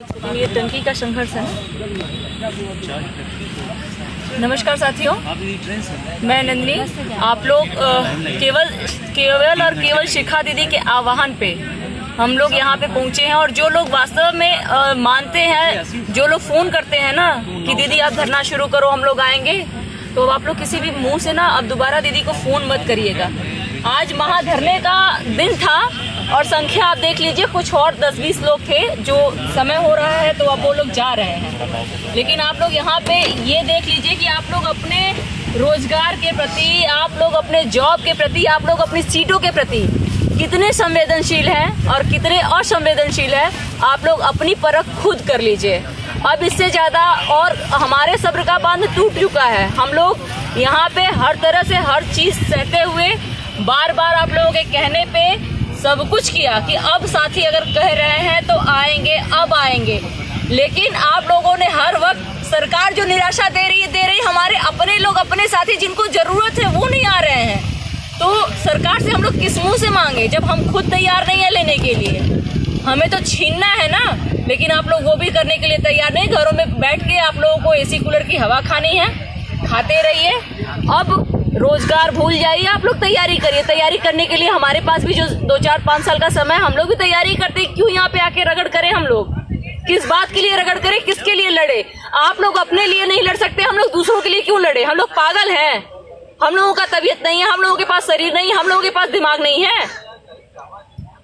ये टंकी का संघर्ष है। नमस्कार साथियों, मैं नंदिनी। आप लोग केवल शिखा दीदी के आह्वान पे हम लोग यहाँ पे पहुँचे हैं। और जो लोग वास्तव में मानते हैं, जो लोग फ़ोन करते हैं ना कि दीदी आप धरना शुरू करो, हम लोग आएंगे, तो आप लोग किसी भी मुंह से ना अब दोबारा दीदी को फ़ोन मत करिएगा। आज महाधरने का दिन था और संख्या आप देख लीजिए, कुछ और 10-20 लोग थे। जो समय हो रहा है तो अब वो लोग जा रहे हैं, लेकिन आप लोग यहाँ पे ये देख लीजिए कि आप लोग अपने रोजगार के प्रति, आप लोग अपने जॉब के प्रति, आप लोग अपनी सीटों के प्रति कितने संवेदनशील हैं और कितने असंवेदनशील हैं। आप लोग अपनी परख खुद कर लीजिए। अब इससे ज़्यादा और हमारे सब्र का बांध टूट चुका है। हम लोग यहाँ पे हर तरह से हर चीज़ सहते हुए बार बार आप लोगों के कहने पे सब कुछ किया कि अब साथी अगर कह रहे हैं तो आएंगे, अब आएंगे। लेकिन आप लोगों ने हर वक्त सरकार जो निराशा दे रही, हमारे अपने लोग, अपने साथी जिनको ज़रूरत है वो नहीं आ रहे हैं। तो सरकार से हम लोग किस मुंह से मांगे जब हम खुद तैयार नहीं है लेने के लिए। हमें तो छीनना है ना, लेकिन आप लोग वो भी करने के लिए तैयार नहीं। घरों में बैठ के आप लोगों को एसी कूलर की हवा खानी है, खाते रहिए। अब रोजगार भूल जाइए, आप लोग तैयारी करिए। तैयारी करने के लिए हमारे पास भी जो 2-4-5 साल का समय, हम लोग भी तैयारी करते। क्यों यहाँ पे आके रगड़ करें हम लोग? किस बात के लिए रगड़ करें, किसके लिए लड़े? आप लोग अपने लिए नहीं लड़ सकते, हम लोग दूसरों के लिए क्यों लड़े? हम लोग पागल हैं? हम लोगों का तबीयत नहीं है, हम लोगों के पास शरीर नहीं, हम लोगों के पास दिमाग नहीं है?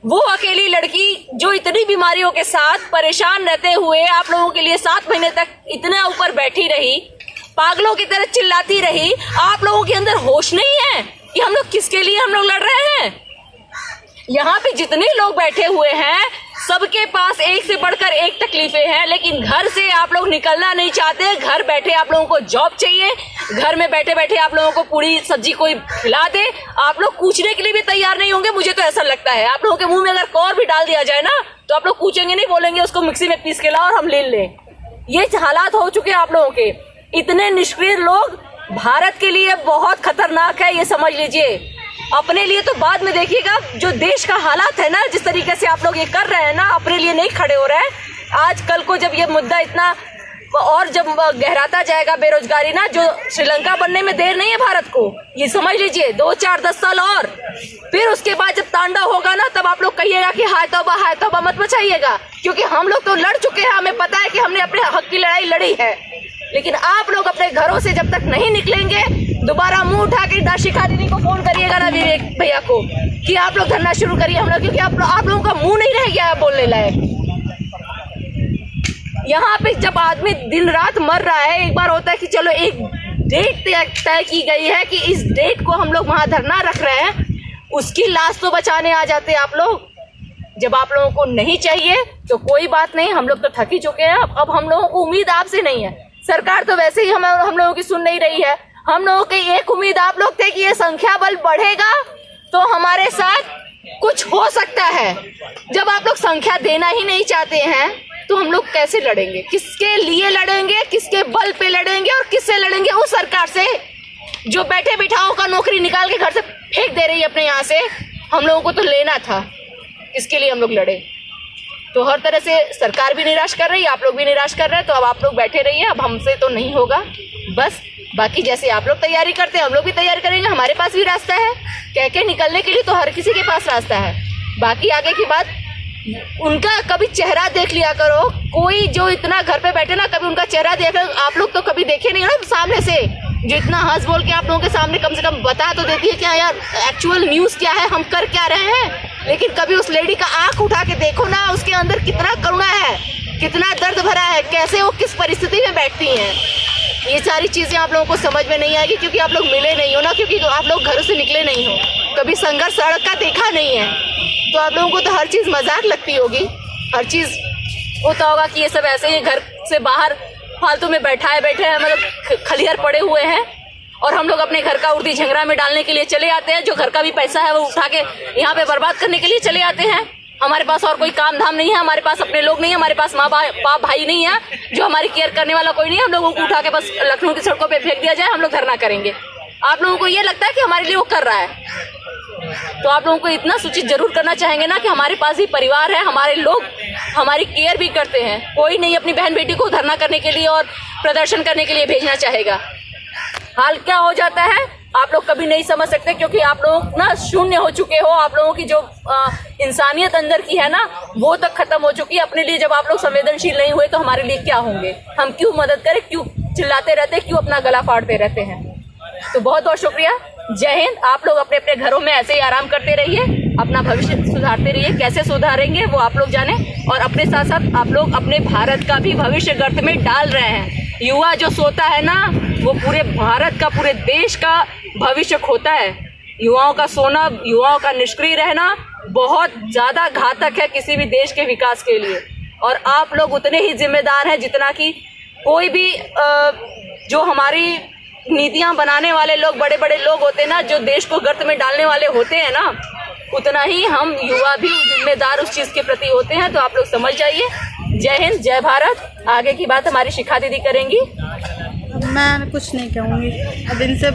वो अकेली लड़की जो इतनी बीमारियों के साथ परेशान रहते हुए आप लोगों के लिए 7 महीने तक इतना ऊपर बैठी रही, पागलों की तरह चिल्लाती रही। आप लोगों के अंदर होश नहीं है कि हम लोग किसके लिए हम लोग लड़ रहे हैं? यहाँ पे जितने लोग बैठे हुए हैं सबके पास एक से बढ़कर एक तकलीफें हैं, लेकिन घर से आप लोग निकलना नहीं चाहते। घर बैठे आप लोगों को जॉब चाहिए, घर में बैठे बैठे आप लोगों को पूरी सब्जी कोई खिला दे। आप लोग कूचने के लिए भी तैयार नहीं होंगे, मुझे तो ऐसा लगता है। आप लोगों के मुंह में अगर कौर भी डाल दिया जाए ना तो आप लोग कूचेंगे नहीं, बोलेंगे उसको मिक्सी में पीस के लाओ और हम ले लें। ये हालात हो चुके हैं आप लोगों के। इतने निष्क्रिय लोग भारत के लिए बहुत खतरनाक है, ये समझ लीजिए। अपने लिए तो बाद में देखिएगा, जो देश का हालात है ना, जिस तरीके से आप लोग ये कर रहे हैं ना, अपने लिए नहीं खड़े हो रहे हैं। आज कल को जब ये मुद्दा इतना और जब गहराता जाएगा, बेरोजगारी ना, जो श्रीलंका बनने में देर नहीं है भारत को, ये समझ लीजिए। 2-4-10 साल और फिर उसके बाद जब तांडव होगा ना, तब आप लोग कहिएगा कि हाय तौबा मत मचाइएगा। क्योंकि हम लोग तो लड़ चुके हैं, हमें पता है कि हमने अपने हक की लड़ाई लड़ी है। लेकिन आप लोग अपने घरों से जब तक नहीं निकलेंगे, दोबारा मुंह उठा के शिखा दीदी को फोन करिएगा ना, विवेक भैया को, कि आप लोग धरना शुरू करिए हम लोग। क्योंकि आप लोगों का मुंह नहीं रह गया है बोलने लायक। यहाँ पे जब आदमी दिन रात मर रहा है, एक बार होता है कि चलो एक डेट तय की गई है कि इस डेट को हम लोग वहाँ धरना रख रहे हैं, उसकी लाश तो बचाने आ जाते हैं आप लोग। जब आप लोगों को नहीं चाहिए तो कोई बात नहीं, हम लोग तो थक ही चुके हैं। अब हम लोगों को उम्मीद आपसे नहीं है। सरकार तो वैसे ही हम लोगों की सुन नहीं रही है। हम लोगों की एक उम्मीद आप लोग थे कि ये संख्या बल बढ़ेगा तो हमारे साथ कुछ हो सकता है। जब आप लोग संख्या देना ही नहीं चाहते हैं तो हम लोग कैसे लड़ेंगे? किसके लिए लड़ेंगे? किसके बल पे लड़ेंगे? और किससे लड़ेंगे? उस सरकार से जो बैठे बिठाओ का नौकरी निकाल के घर से फेंक दे रही है अपने यहाँ से। हम लोगों को तो लेना था, इसके लिए हम लोग लड़े। तो हर तरह से सरकार भी निराश कर रही है, आप लोग भी निराश कर रहे हैं। तो अब आप लोग बैठे रहिए, अब हमसे तो नहीं होगा। बस बाकी जैसे आप लोग तैयारी करते हैं हम लोग भी तैयारी करेंगे। हमारे पास भी रास्ता है, कह के निकलने के लिए तो हर किसी के पास रास्ता है। बाकी आगे की बात, उनका कभी चेहरा देख लिया करो। कोई जो इतना घर पे बैठे ना, कभी उनका चेहरा देख, आप लोग तो कभी देखे नहीं ना सामने से, जो इतना हंस बोल के आप लोगों के सामने कम से कम बता तो देती है क्या यार एक्चुअल न्यूज़ क्या है, हम कर क्या रहे हैं। लेकिन कभी उस लेडी का आंख उठा के देखो ना, उसके अंदर कितना करुणा है, कितना दर्द भरा है, कैसे वो किस परिस्थिति में बैठती हैं। ये सारी चीज़ें आप लोगों को समझ में नहीं आएगी, क्योंकि आप लोग मिले नहीं हो ना, क्योंकि आप लोग घरों से निकले नहीं हो, कभी संघर्ष सड़क का देखा नहीं है। तो आप लोगों को तो हर चीज़ मजाक लगती होगी, हर चीज़ होता होगा कि ये सब ऐसे ही घर से बाहर फालतू में बैठे हैं, मतलब खलिहर पड़े हुए हैं। और हम लोग अपने घर का उर्दी झंगरा में डालने के लिए चले आते हैं। जो घर का भी पैसा है वो उठा के यहाँ पे बर्बाद करने के लिए चले आते हैं। हमारे पास और कोई काम धाम नहीं है, हमारे पास अपने लोग नहीं है, हमारे पास माँ बाप भाई नहीं है, जो हमारी केयर करने वाला कोई नहीं है। हम लोगों को उठा के बस लखनऊ की सड़कों पे फेंक दिया जाए, हम लोग धरना करेंगे। आप लोगों को ये लगता है कि हमारे लिए वो कर रहा है। तो आप लोगों को इतना सूचित जरूर करना चाहेंगे ना कि हमारे पास भी परिवार है, हमारे लोग हमारी केयर भी करते हैं। कोई नहीं अपनी बहन बेटी को धरना करने के लिए और प्रदर्शन करने के लिए भेजना चाहेगा। हाल क्या हो जाता है आप लोग कभी नहीं समझ सकते, क्योंकि आप लोग ना शून्य हो चुके हो। आप लोगों की जो इंसानियत अंदर की है ना वो तक खत्म हो चुकी है। अपने लिए जब आप लोग संवेदनशील नहीं हुए तो हमारे लिए क्या होंगे? हम क्यों मदद करें, क्यों चिल्लाते रहते, क्यों अपना गला फाड़ते रहते हैं? तो बहुत बहुत शुक्रिया। जय हिंद। आप लोग अपने अपने घरों में ऐसे ही आराम करते रहिए, अपना भविष्य सुधारते रहिए। कैसे सुधारेंगे वो आप लोग जाने, और अपने साथ साथ आप लोग अपने भारत का भी भविष्य गर्त में डाल रहे हैं। युवा जो सोता है ना वो पूरे भारत का, पूरे देश का भविष्य खोता है। युवाओं का सोना, युवाओं का निष्क्रिय रहना बहुत ज़्यादा घातक है किसी भी देश के विकास के लिए। और आप लोग उतने ही जिम्मेदार हैं जितना कि कोई भी जो हमारी नीतियां बनाने वाले लोग, बड़े बड़े लोग होते हैं ना, जो देश को गर्त में डालने वाले होते हैं ना, उतना ही हम युवा भी जिम्मेदार उस चीज़ के प्रति होते हैं। तो आप लोग समझ जाइए। जय हिंद, जय भारत। आगे की बात हमारी शिखा दीदी करेंगी। मैं कुछ नहीं कहूँगी, अब इनसे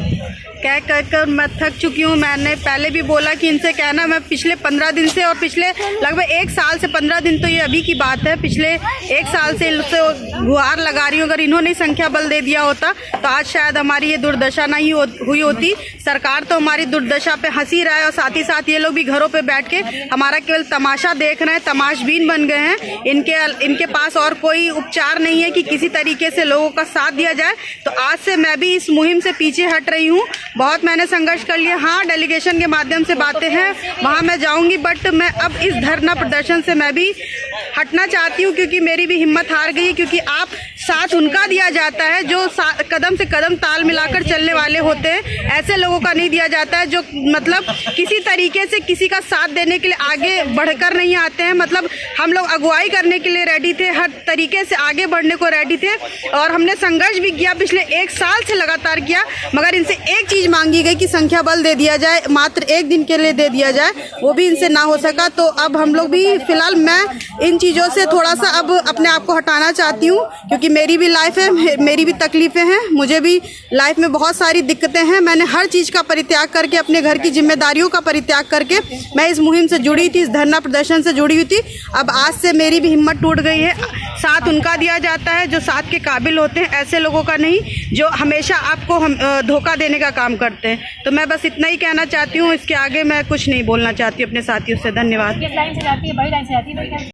कह कर मैं थक चुकी हूँ। मैंने पहले भी बोला कि इनसे कहना, मैं पिछले 15 दिन से और पिछले लगभग 1 साल से, 15 दिन तो ये अभी की बात है, पिछले 1 साल से इनसे गुहार लगा रही हूँ। अगर इन्होंने संख्या बल दे दिया होता तो आज शायद हमारी ये दुर्दशा नहीं हुई होती। सरकार तो हमारी दुर्दशा पे हंसी रहा है और साथ ही साथ ये लोग भी घरों पे बैठ के हमारा केवल तमाशा देख रहे हैं, तमाशबीन बन गए हैं। इनके पास और कोई उपचार नहीं है कि किसी तरीके से लोगों का साथ दिया जाए। तो आज से मैं भी इस मुहिम से पीछे हट रही हूँ। बहुत मैंने संघर्ष कर लिया। हाँ, डेलीगेशन के माध्यम से बातें हैं, वहाँ मैं जाऊँगी, बट मैं अब इस धरना प्रदर्शन से मैं भी हटना चाहती हूँ, क्योंकि मेरी भी हिम्मत हार गई है। क्योंकि आप साथ उनका दिया जाता है जो कदम से कदम ताल मिलाकर चलने वाले होते हैं। ऐसे लोगों का नहीं दिया जाता है जो मतलब किसी तरीके से किसी का साथ देने के लिए आगे बढ़कर नहीं आते हैं। मतलब हम लोग अगुवाई करने के लिए रेडी थे, हर तरीके से आगे बढ़ने को रेडी थे, और हमने संघर्ष भी किया, पिछले 1 साल से लगातार किया। मगर इनसे एक चीज़ मांगी गई कि संख्या बल दे दिया जाए, मात्र 1 दिन के लिए दे दिया जाए, वो भी इनसे ना हो सका। तो अब हम लोग भी फिलहाल, मैं इन चीज़ों से थोड़ा सा अब अपने आप को हटाना चाहती हूँ, क्योंकि मेरी भी लाइफ है, मेरी भी तकलीफ़ें हैं, मुझे भी लाइफ में बहुत सारी दिक्कतें हैं। मैंने हर चीज़ का परित्याग करके, अपने घर की जिम्मेदारियों का परित्याग करके मैं इस मुहिम से जुड़ी थी, इस धरना प्रदर्शन से जुड़ी हुई थी। अब आज से मेरी भी हिम्मत टूट गई है। साथ उनका दिया जाता है जो साथ के काबिल होते हैं, ऐसे लोगों का नहीं जो हमेशा आपको धोखा देने का काम करते हैं। तो मैं बस इतना ही कहना चाहती हूँ, इसके आगे मैं कुछ नहीं बोलना चाहती हूँ अपने साथियों से। धन्यवाद। किस लाइन से जाती है? बड़ी लाइन से जाती है।